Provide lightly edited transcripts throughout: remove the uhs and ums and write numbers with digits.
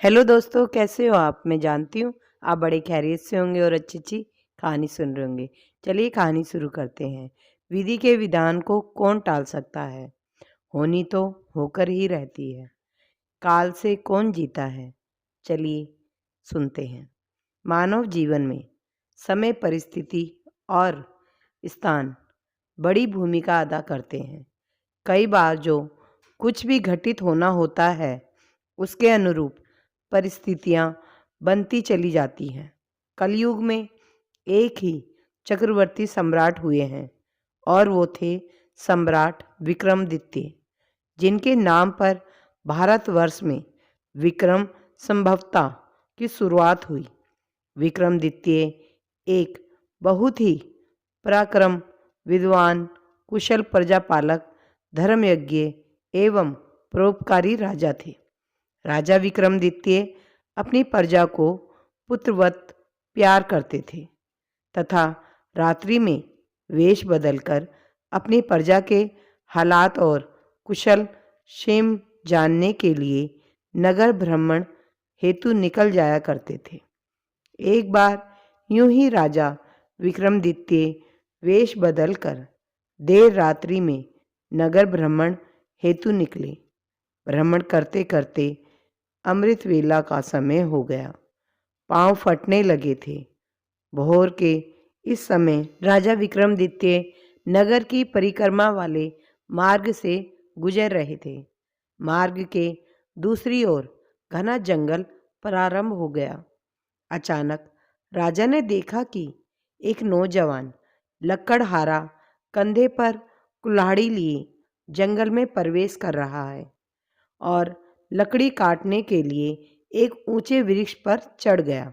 Hello दोस्तों, कैसे हो आप? मैं जानती हूँ आप बड़े खैरियत से होंगे और अच्छी अच्छी कहानी सुन रहे होंगे। चलिए कहानी शुरू करते हैं। विधि के विधान को कौन टाल सकता है? होनी तो होकर ही रहती है। काल से कौन जीता है? चलिए सुनते हैं। मानव जीवन में समय, परिस्थिति और स्थान बड़ी भूमिका अदा करते हैं। कई बार जो कुछ भी घटित होना होता है उसके अनुरूप परिस्थितियां बनती चली जाती हैं। कलयुग में एक ही चक्रवर्ती सम्राट हुए हैं और वो थे सम्राट विक्रमादित्य, जिनके नाम पर भारतवर्ष में विक्रम संभवता की शुरुआत हुई। विक्रमादित्य एक बहुत ही पराक्रम, विद्वान, कुशल प्रजापालक, धर्मयज्ञ एवं परोपकारी राजा थे। राजा विक्रमादित्य अपनी प्रजा को पुत्रवत प्यार करते थे तथा रात्रि में वेश बदलकर अपनी प्रजा के हालात और कुशल क्षेम जानने के लिए नगर भ्रमण हेतु निकल जाया करते थे। एक बार यूं ही राजा विक्रमादित्य वेश बदलकर देर रात्रि में नगर भ्रमण हेतु निकले। भ्रमण करते करते अमृत वेला का समय हो गया। पांव फटने लगे थे। भोर के इस समय राजा विक्रमादित्य नगर की परिक्रमा वाले मार्ग से गुजर रहे थे। मार्ग के दूसरी ओर घना जंगल प्रारंभ हो गया। अचानक राजा ने देखा कि एक नौजवान लकड़हारा कंधे पर कुल्हाड़ी लिए जंगल में प्रवेश कर रहा है और लकड़ी काटने के लिए एक ऊंचे वृक्ष पर चढ़ गया।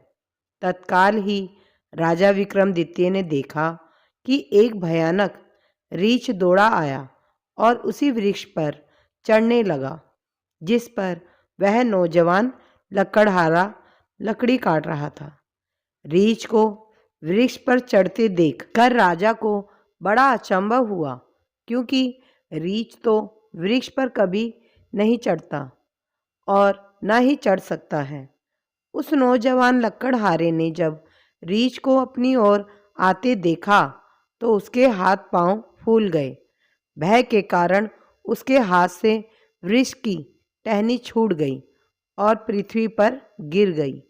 तत्काल ही राजा विक्रमादित्य ने देखा कि एक भयानक रीछ दौड़ा आया और उसी वृक्ष पर चढ़ने लगा जिस पर वह नौजवान लकड़हारा लकड़ी काट रहा था। रीछ को वृक्ष पर चढ़ते देख कर राजा को बड़ा अचंभव हुआ, क्योंकि रीछ तो वृक्ष पर कभी नहीं चढ़ता और न ही चढ़ सकता है। उस नौजवान लकड़हारे ने जब रीछ को अपनी ओर आते देखा तो उसके हाथ पांव फूल गए। भय के कारण उसके हाथ से वृक्ष की टहनी छूट गई और पृथ्वी पर गिर गई।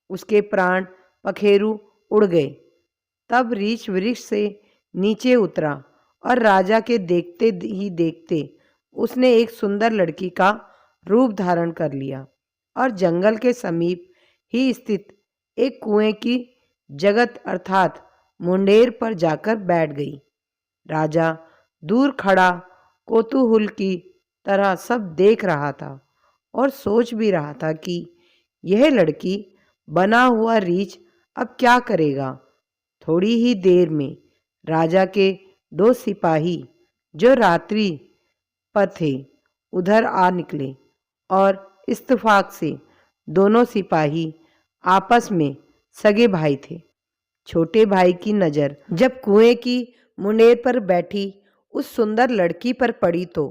उसके प्राण पखेरु उड़ गए। तब रीछ वृक्ष से नीचे उतरा और राजा के देखते ही देखते उसने एक सुंदर लड़की का रूप धारण कर लिया और जंगल के समीप ही स्थित एक कुएं की जगत अर्थात मुंडेर पर जाकर बैठ गई। राजा दूर खड़ा कौतूहल की तरह सब देख रहा था और सोच भी रहा था कि यह लड़की बना हुआ रीछ अब क्या करेगा। थोड़ी ही देर में राजा के दो सिपाही जो रात्रि पर थे उधर आ निकले और इत्तेफाक से दोनों सिपाही आपस में सगे भाई थे। छोटे भाई की नज़र जब कुएं की मुंडेर पर बैठी उस सुंदर लड़की पर पड़ी तो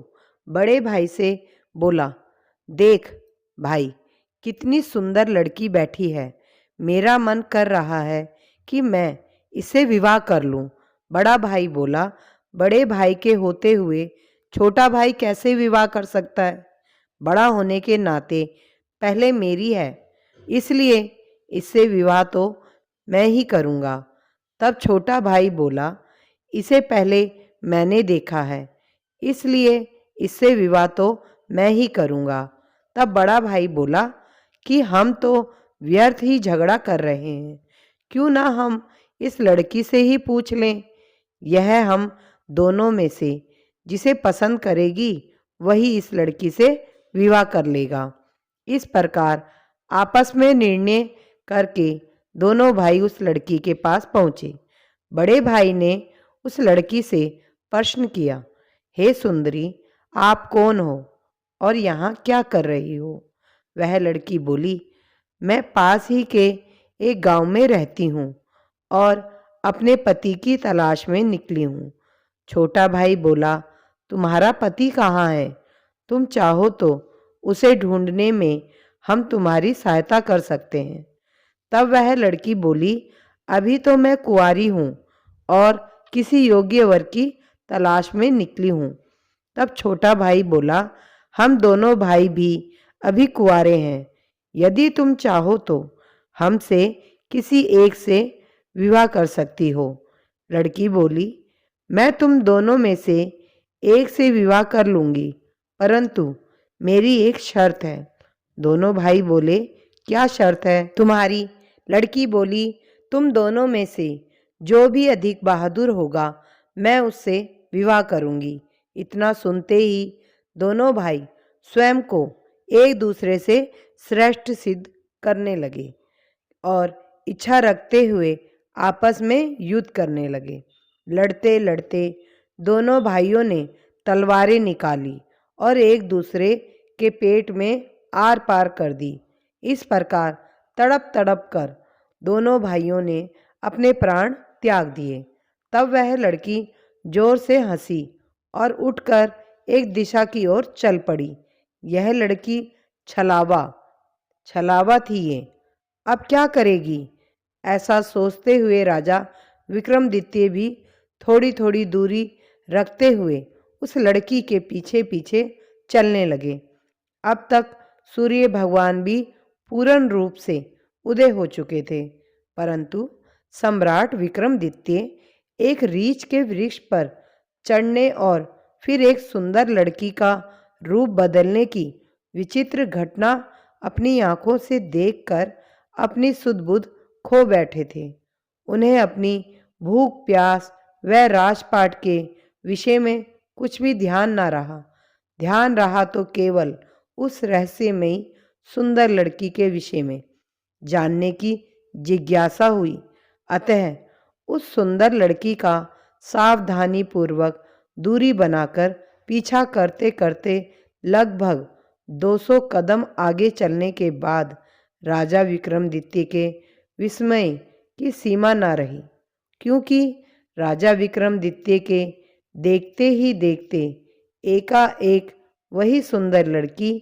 बड़े भाई से बोला, देख भाई, कितनी सुंदर लड़की बैठी है। मेरा मन कर रहा है कि मैं इससे विवाह कर लूं। बड़ा भाई बोला, बड़े भाई के होते हुए छोटा भाई कैसे विवाह कर सकता है? बड़ा होने के नाते पहले मेरी है, इसलिए इससे विवाह तो मैं ही करूँगा। तब छोटा भाई बोला, इसे पहले मैंने देखा है, इसलिए इससे विवाह तो मैं ही करूँगा। तब बड़ा भाई बोला कि हम तो व्यर्थ ही झगड़ा कर रहे हैं, क्यों ना हम इस लड़की से ही पूछ लें। यह हम दोनों में से जिसे पसंद करेगी वही इस लड़की से विवाह कर लेगा। इस प्रकार आपस में निर्णय करके दोनों भाई उस लड़की के पास पहुँचे। बड़े भाई ने उस लड़की से प्रश्न किया, हे सुंदरी, आप कौन हो और यहाँ क्या कर रही हो? वह लड़की बोली, मैं पास ही के एक गांव में रहती हूँ और अपने पति की तलाश में निकली हूँ। छोटा भाई बोला, तुम्हारा पति कहाँ है? तुम चाहो तो उसे ढूंढने में हम तुम्हारी सहायता कर सकते हैं। तब वह लड़की बोली, अभी तो मैं कुंवारी हूँ और किसी योग्य वर की तलाश में निकली हूँ। तब छोटा भाई बोला, हम दोनों भाई भी अभी कुंवारे हैं। यदि तुम चाहो तो हमसे किसी एक से विवाह कर सकती हो। लड़की बोली, मैं तुम दोनों में से एक से विवाह कर लूंगी, परंतु मेरी एक शर्त है। दोनों भाई बोले, क्या शर्त है तुम्हारी? लड़की बोली, तुम दोनों में से जो भी अधिक बहादुर होगा मैं उससे विवाह करूंगी। इतना सुनते ही दोनों भाई स्वयं को एक दूसरे से श्रेष्ठ सिद्ध करने लगे और इच्छा रखते हुए आपस में युद्ध करने लगे। लड़ते लड़ते दोनों भाइयों ने तलवारें निकाली और एक दूसरे के पेट में आर पार कर दी। इस प्रकार तड़प तड़प कर दोनों भाइयों ने अपने प्राण त्याग दिए। तब वह लड़की जोर से हंसी और उठकर एक दिशा की ओर चल पड़ी। यह लड़की छलावा छलावा थी ये, अब क्या करेगी? ऐसा सोचते हुए राजा विक्रमादित्य भी थोड़ी थोड़ी दूरी रखते हुए उस लड़की के पीछे पीछे चलने लगे। अब तक सूर्य भगवान भी पूर्ण रूप से उदय हो चुके थे, परंतु सम्राट विक्रमादित्य एक रीछ के वृक्ष पर चढ़ने और फिर एक सुंदर लड़की का रूप बदलने की विचित्र घटना अपनी आंखों से देखकर अपनी सुध-बुध खो बैठे थे। उन्हें अपनी भूख प्यास व राजपाट के विषय में कुछ भी ध्यान न रहा। ध्यान रहा तो केवल उस रहस्यमयी सुंदर लड़की के विषय में जानने की जिज्ञासा हुई। अतः उस सुंदर लड़की का सावधानी पूर्वक दूरी बनाकर पीछा करते करते लगभग 200 कदम आगे चलने के बाद राजा विक्रमादित्य के विस्मय की सीमा न रही, क्योंकि राजा विक्रमादित्य के देखते ही देखते एकाएक वही सुंदर लड़की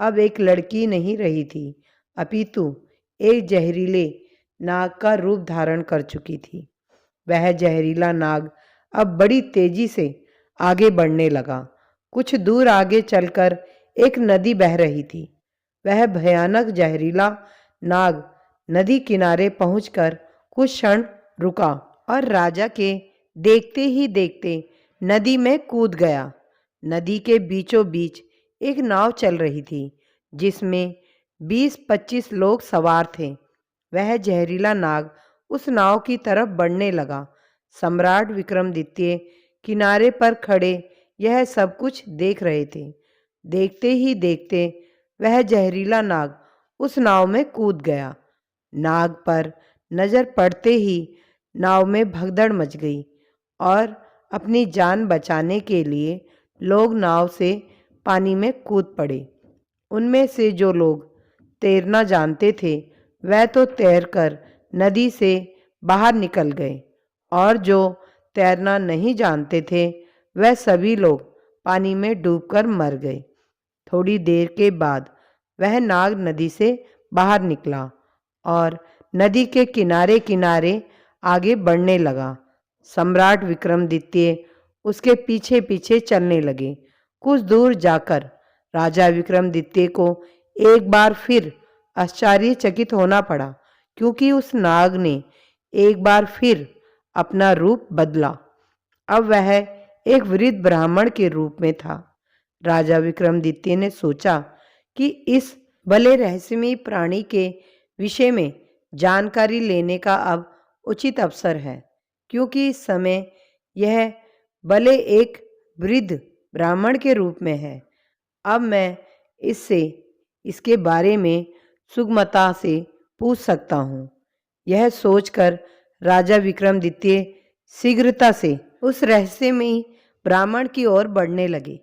अब एक लड़की नहीं रही थी, अपितु एक जहरीले नाग का रूप धारण कर चुकी थी। वह जहरीला नाग अब बड़ी तेजी से आगे बढ़ने लगा। कुछ दूर आगे चलकर एक नदी बह रही थी। वह भयानक जहरीला नाग नदी किनारे पहुंचकर कुछ क्षण रुका और राजा के देखते ही देखते नदी में कूद गया। नदी के बीचों बीच एक नाव चल रही थी जिसमें 20-25 लोग सवार थे। वह जहरीला नाग उस नाव की तरफ बढ़ने लगा। सम्राट विक्रमादित्य किनारे पर खड़े यह सब कुछ देख रहे थे। देखते ही देखते वह जहरीला नाग उस नाव में कूद गया। नाग पर नजर पड़ते ही नाव में भगदड़ मच गई और अपनी जान बचाने के लिए लोग नाव से पानी में कूद पड़े। उनमें से जो लोग तैरना जानते थे वह तो तैरकर नदी से बाहर निकल गए और जो तैरना नहीं जानते थे वह सभी लोग पानी में डूबकर मर गए। थोड़ी देर के बाद वह नाग नदी से बाहर निकला और नदी के किनारे किनारे आगे बढ़ने लगा। सम्राट विक्रमादित्य उसके पीछे पीछे चलने लगे। कुछ दूर जाकर राजा विक्रमादित्य को एक बार फिर आश्चर्यचकित होना पड़ा, क्योंकि उस नाग ने एक बार फिर अपना रूप बदला। अब वह एक वृद्ध ब्राह्मण के रूप में था। राजा विक्रमादित्य ने सोचा कि इस भले रहस्यमयी प्राणी के विषय में जानकारी लेने का अब उचित अवसर है, क्योंकि इस समय यह भले एक वृद्ध ब्राह्मण के रूप में है। अब मैं इससे इसके बारे में सुगमता से पूछ सकता हूँ। यह सोचकर राजा विक्रमादित्य शीघ्रता से उस रहस्यमयी ब्राह्मण की ओर बढ़ने लगे।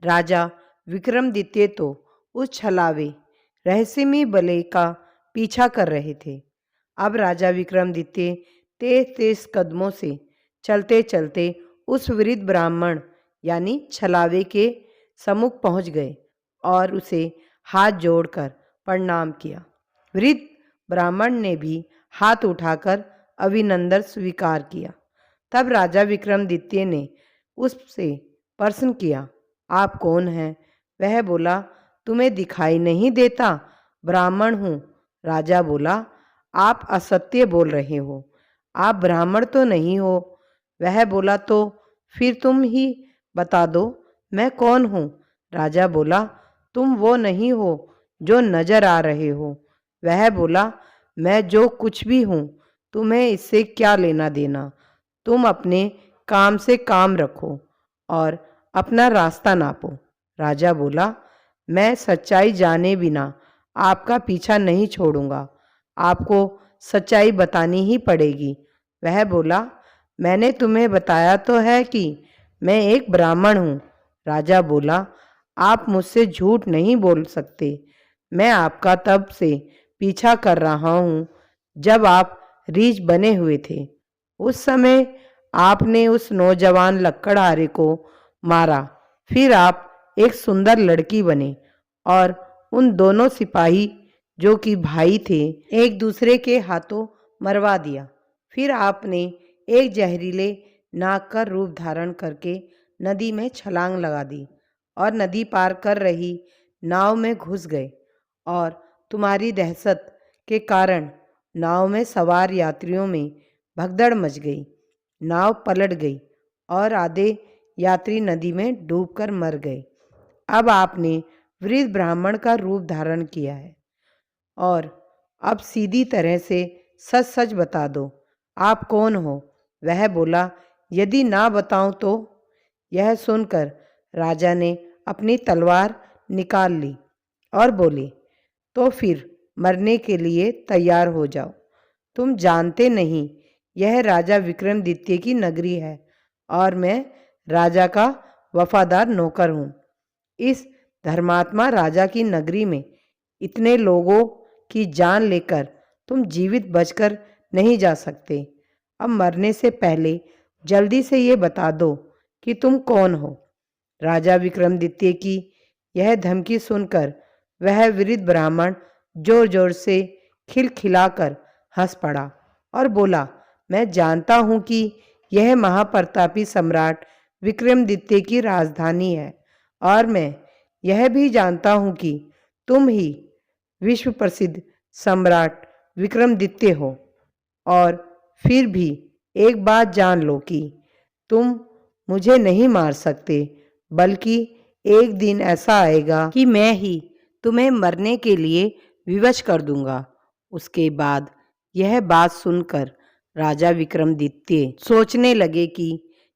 राजा विक्रमादित्य तो उस छलावे रहस्यमयी बले का पीछा कर रहे थे। अब राजा विक्रमादित्य तेज तेज कदमों से चलते चलते उस वृद्ध ब्राह्मण यानी छलावे के सम्मुख पहुंच गए और उसे हाथ जोड़कर प्रणाम किया। वृद्ध ब्राह्मण ने भी हाथ उठाकर अभिनंदन स्वीकार किया। तब राजा विक्रमादित्य ने उससे प्रश्न किया, आप कौन हैं? वह बोला, तुम्हें दिखाई नहीं देता? ब्राह्मण हूँ। राजा बोला, आप असत्य बोल रहे हो, आप ब्राह्मण तो नहीं हो। वह बोला, तो फिर तुम ही बता दो मैं कौन हूँ? राजा बोला, तुम वो नहीं हो जो नजर आ रहे हो। वह बोला, मैं जो कुछ भी हूँ तुम्हें इससे क्या लेना देना? तुम अपने काम से काम रखो और अपना रास्ता नापो। राजा बोला, मैं सच्चाई जाने बिना आपका पीछा नहीं छोड़ूंगा, आपको सच्चाई बतानी ही पड़ेगी। वह बोला, मैंने तुम्हें बताया तो है कि मैं एक ब्राह्मण हूँ। राजा बोला, आप मुझसे झूठ नहीं बोल सकते। मैं आपका तब से पीछा कर रहा हूँ जब आप रीछ बने हुए थे। उस समय आपने उस नौजवान लकड़हारे को मारा, फिर आप एक सुंदर लड़की बने और उन दोनों सिपाही जो कि भाई थे एक दूसरे के हाथों मरवा दिया। फिर आपने एक जहरीले नाग का रूप धारण करके नदी में छलांग लगा दी और नदी पार कर रही नाव में घुस गए और तुम्हारी दहशत के कारण नाव में सवार यात्रियों में भगदड़ मच गई। नाव पलट गई और आधे यात्री नदी में डूबकर मर गए। अब आपने वृद्ध ब्राह्मण का रूप धारण किया है और अब सीधी तरह से सच सच बता दो, आप कौन हो? वह बोला, यदि ना बताऊं तो? यह सुनकर राजा ने अपनी तलवार निकाल ली और बोले, तो फिर मरने के लिए तैयार हो जाओ। तुम जानते नहीं यह राजा विक्रमादित्य की नगरी है और मैं राजा का वफादार नौकर हूँ। इस धर्मात्मा राजा की नगरी में इतने लोगों की जान लेकर तुम जीवित बचकर नहीं जा सकते। अब मरने से पहले जल्दी से ये बता दो कि तुम कौन हो। राजा विक्रमादित्य की यह धमकी सुनकर वह वृद्ध ब्राह्मण जोर जोर से खिलखिलाकर हंस पड़ा और बोला, मैं जानता हूँ कि यह महाप्रतापी सम्राट विक्रमादित्य की राजधानी है और मैं यह भी जानता हूँ कि तुम ही विश्व प्रसिद्ध सम्राट विक्रमादित्य हो। और फिर भी एक बात जान लो कि तुम मुझे नहीं मार सकते, बल्कि एक दिन ऐसा आएगा कि मैं ही तुम्हें मरने के लिए विवश कर दूंगा। उसके बाद यह बात सुनकर राजा विक्रमादित्य सोचने लगे कि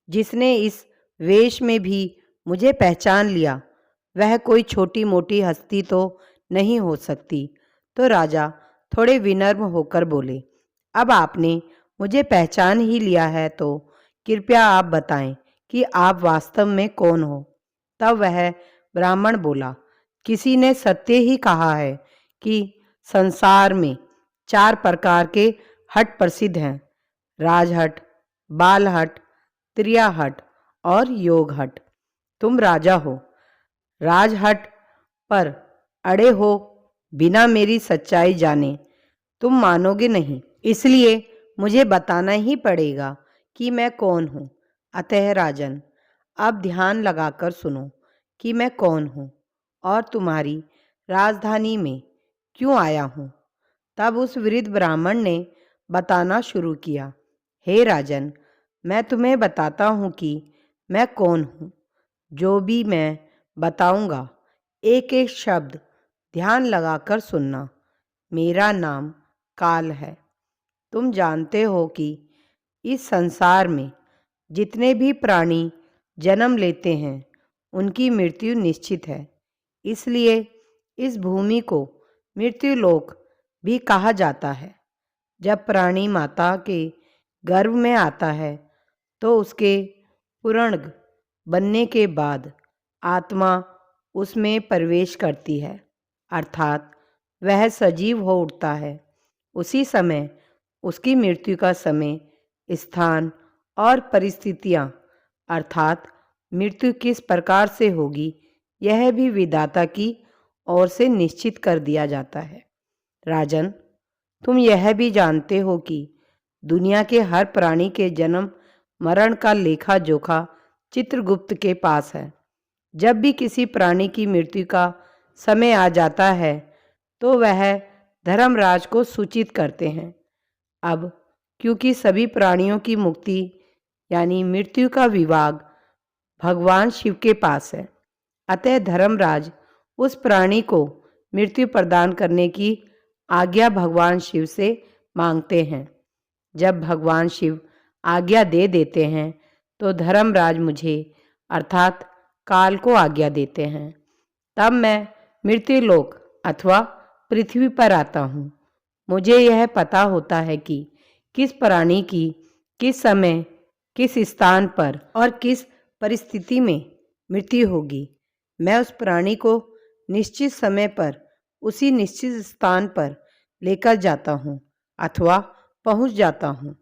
जिसने इस वेश में भी मुझे पहचान लिया वह कोई छोटी मोटी हस्ती तो नहीं हो सकती। तो राजा थोड़े विनम्र होकर बोले, अब आपने मुझे पहचान ही लिया है तो कृपया आप बताएं कि आप वास्तव में कौन हो। तब वह ब्राह्मण बोला, किसी ने सत्य ही कहा है कि संसार में 4 प्रकार के हट प्रसिद्ध हैं, राजहट, बालहट, त्रियाहट और योगहट। तुम राजा हो, राजहट पर अड़े हो बिना मेरी सच्चाई जाने तुम मानोगे नहीं, इसलिए मुझे बताना ही पड़ेगा कि मैं कौन हूँ। अतः राजन, अब ध्यान लगाकर सुनो कि मैं कौन हूँ और तुम्हारी राजधानी में क्यों आया हूँ। तब उस वृद्ध ब्राह्मण ने बताना शुरू किया, हे राजन, मैं तुम्हें बताता हूँ कि मैं कौन हूँ। जो भी मैं बताऊँगा एक एक शब्द ध्यान लगाकर सुनना। मेरा नाम काल है। तुम जानते हो कि इस संसार में जितने भी प्राणी जन्म लेते हैं उनकी मृत्यु निश्चित है, इसलिए इस भूमि को मृत्युलोक भी कहा जाता है। जब प्राणी माता के गर्भ में आता है तो उसके पूर्ण बनने के बाद आत्मा उसमें प्रवेश करती है, अर्थात वह सजीव हो उठता है। उसी समय उसकी मृत्यु का समय, स्थान और परिस्थितियाँ, अर्थात मृत्यु किस प्रकार से होगी, यह भी विधाता की ओर से निश्चित कर दिया जाता है। राजन, तुम यह भी जानते हो कि दुनिया के हर प्राणी के जन्म मरण का लेखा जोखा चित्रगुप्त के पास है। जब भी किसी प्राणी की मृत्यु का समय आ जाता है तो वह धर्मराज को सूचित करते हैं। अब क्योंकि सभी प्राणियों की मुक्ति यानी मृत्यु का विभाग भगवान शिव के पास है, अतः धर्मराज उस प्राणी को मृत्यु प्रदान करने की आज्ञा भगवान शिव से मांगते हैं। जब भगवान शिव आज्ञा दे देते हैं तो धर्मराज मुझे अर्थात काल को आज्ञा देते हैं। तब मैं मृत्युलोक अथवा पृथ्वी पर आता हूँ। मुझे यह पता होता है कि किस प्राणी की किस समय किस स्थान पर और किस परिस्थिति में मृत्यु होगी। मैं उस प्राणी को निश्चित समय पर उसी निश्चित स्थान पर लेकर जाता हूँ अथवा पहुँच जाता हूँ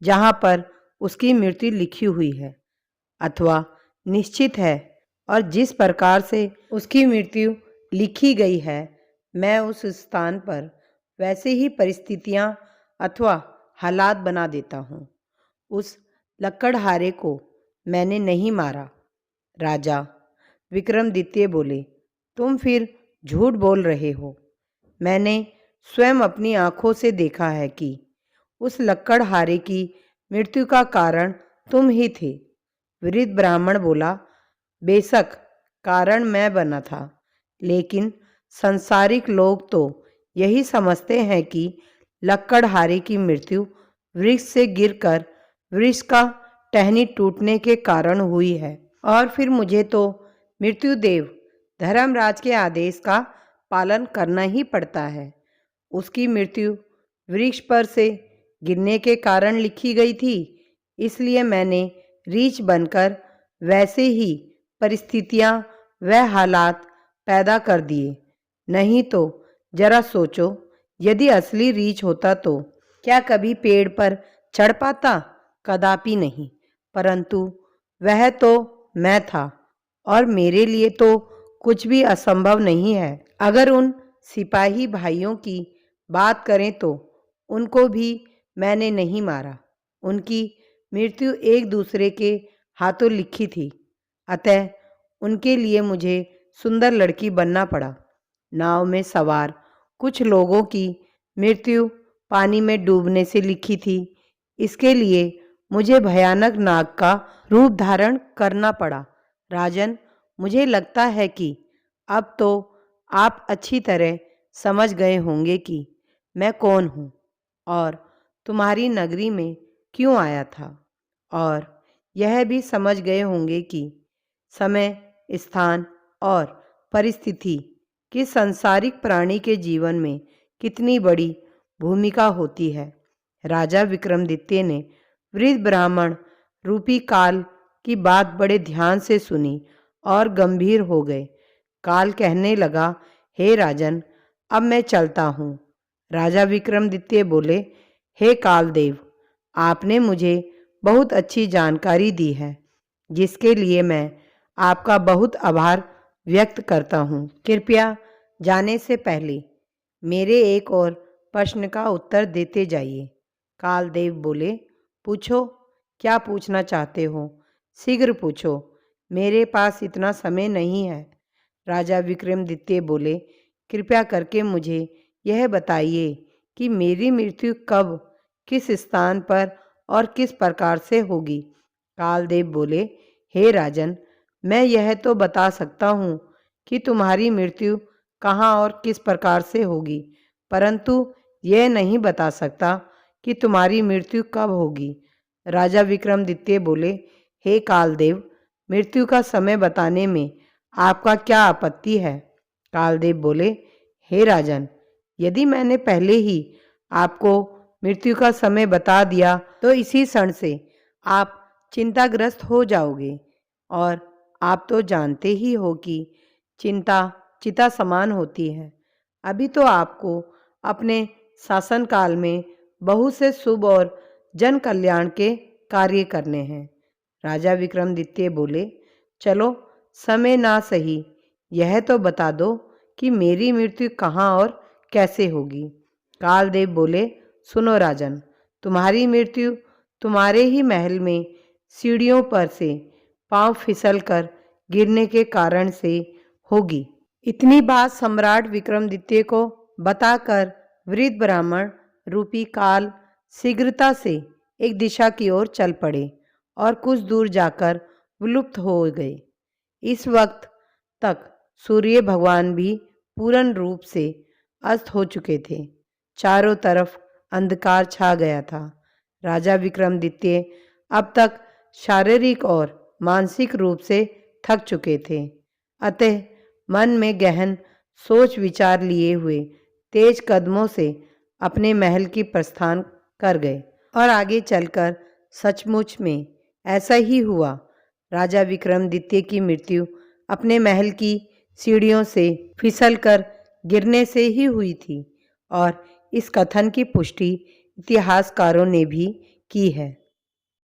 जहाँ पर उसकी मृत्यु लिखी हुई है अथवा निश्चित है, और जिस प्रकार से उसकी मृत्यु लिखी गई है मैं उस स्थान पर वैसे ही परिस्थितियाँ अथवा हालात बना देता हूँ। उस लकड़हारे को मैंने नहीं मारा। राजा विक्रमादित्य बोले, तुम फिर झूठ बोल रहे हो। मैंने स्वयं अपनी आंखों से देखा है कि उस लकड़हारे की मृत्यु का कारण तुम ही थे। वृद्ध ब्राह्मण बोला, बेशक कारण मैं बना था, लेकिन संसारिक लोग तो यही समझते हैं कि लकड़हारे की मृत्यु वृक्ष से गिरकर वृक्ष का टहनी टूटने के कारण हुई है, और फिर मुझे तो मृत्युदेव धर्मराज के आदेश का पालन करना ही पड़ता है। उसकी मृत्यु वृक्ष पर से गिरने के कारण लिखी गई थी, इसलिए मैंने रीछ बनकर वैसे ही परिस्थितियां व हालात पैदा कर दिए। नहीं तो जरा सोचो, यदि असली रीछ होता तो क्या कभी पेड़ पर चढ़ पाता? कदापि नहीं। परंतु वह तो मैं था, और मेरे लिए तो कुछ भी असंभव नहीं है। अगर उन सिपाही भाइयों की बात करें तो उनको भी मैंने नहीं मारा। उनकी मृत्यु एक दूसरे के हाथों लिखी थी, अतः उनके लिए मुझे सुंदर लड़की बनना पड़ा। नाव में सवार कुछ लोगों की मृत्यु पानी में डूबने से लिखी थी, इसके लिए मुझे भयानक नाग का रूप धारण करना पड़ा। राजन, मुझे लगता है कि अब तो आप अच्छी तरह समझ गए होंगे कि मैं कौन हूँ और तुम्हारी नगरी में क्यों आया था, और यह भी समझ गए होंगे कि समय, स्थान और परिस्थिति कि सांसारिक प्राणी के जीवन में कितनी बड़ी भूमिका होती है। राजा विक्रमादित्य ने वृद्ध ब्राह्मण रूपी काल की बात बड़े ध्यान से सुनी और गंभीर हो गए। काल कहने लगा, हे राजन, अब मैं चलता हूँ। राजा विक्रमादित्य बोले, हे कालदेव, आपने मुझे बहुत अच्छी जानकारी दी है, जिसके लिए मैं आपका बहुत आभार व्यक्त करता हूँ। कृपया जाने से पहले मेरे एक और प्रश्न का उत्तर देते जाइए। कालदेव बोले, पूछो, क्या पूछना चाहते हो? शीघ्र पूछो, मेरे पास इतना समय नहीं है। राजा विक्रमादित्य बोले, कृपया करके मुझे यह बताइए कि मेरी मृत्यु कब, किस स्थान पर और किस प्रकार से होगी। कालदेव बोले, हे राजन, मैं यह तो बता सकता हूँ कि तुम्हारी मृत्यु कहाँ और किस प्रकार से होगी, परंतु यह नहीं बता सकता कि तुम्हारी मृत्यु कब होगी। राजा विक्रमादित्य बोले, हे कालदेव, मृत्यु का समय बताने में आपका क्या आपत्ति है? कालदेव बोले, हे राजन, यदि मैंने पहले ही आपको मृत्यु का समय बता दिया तो इसी क्षण से आप चिंताग्रस्त हो जाओगे, और आप तो जानते ही हो कि चिंता चिता समान होती है। अभी तो आपको अपने शासनकाल में बहुत से शुभ और जन कल्याण के कार्य करने हैं। राजा विक्रमादित्य बोले, चलो समय ना सही, यह तो बता दो कि मेरी मृत्यु कहाँ और कैसे होगी। कालदेव बोले, सुनो राजन, तुम्हारी मृत्यु तुम्हारे ही महल में सीढ़ियों पर से पांव फिसल कर गिरने के कारण से होगी। इतनी बात सम्राट विक्रमादित्य को बताकर वृद्ध ब्राह्मण रूपी काल शीघ्रता से एक दिशा की ओर चल पड़े और कुछ दूर जाकर विलुप्त हो गए। इस वक्त तक सूर्य भगवान भी पूर्ण रूप से अस्त हो चुके थे। चारों तरफ अंधकार छा गया था। राजा विक्रमादित्य अब तक शारीरिक और मानसिक रूप से थक चुके थे, अतः मन में गहन सोच विचार लिए हुए तेज कदमों से अपने महल की प्रस्थान कर गए। और आगे चलकर सचमुच में ऐसा ही हुआ। राजा विक्रमादित्य की मृत्यु अपने महल की सीढ़ियों से फिसलकर गिरने से ही हुई थी और इस कथन की पुष्टि इतिहासकारों ने भी की है।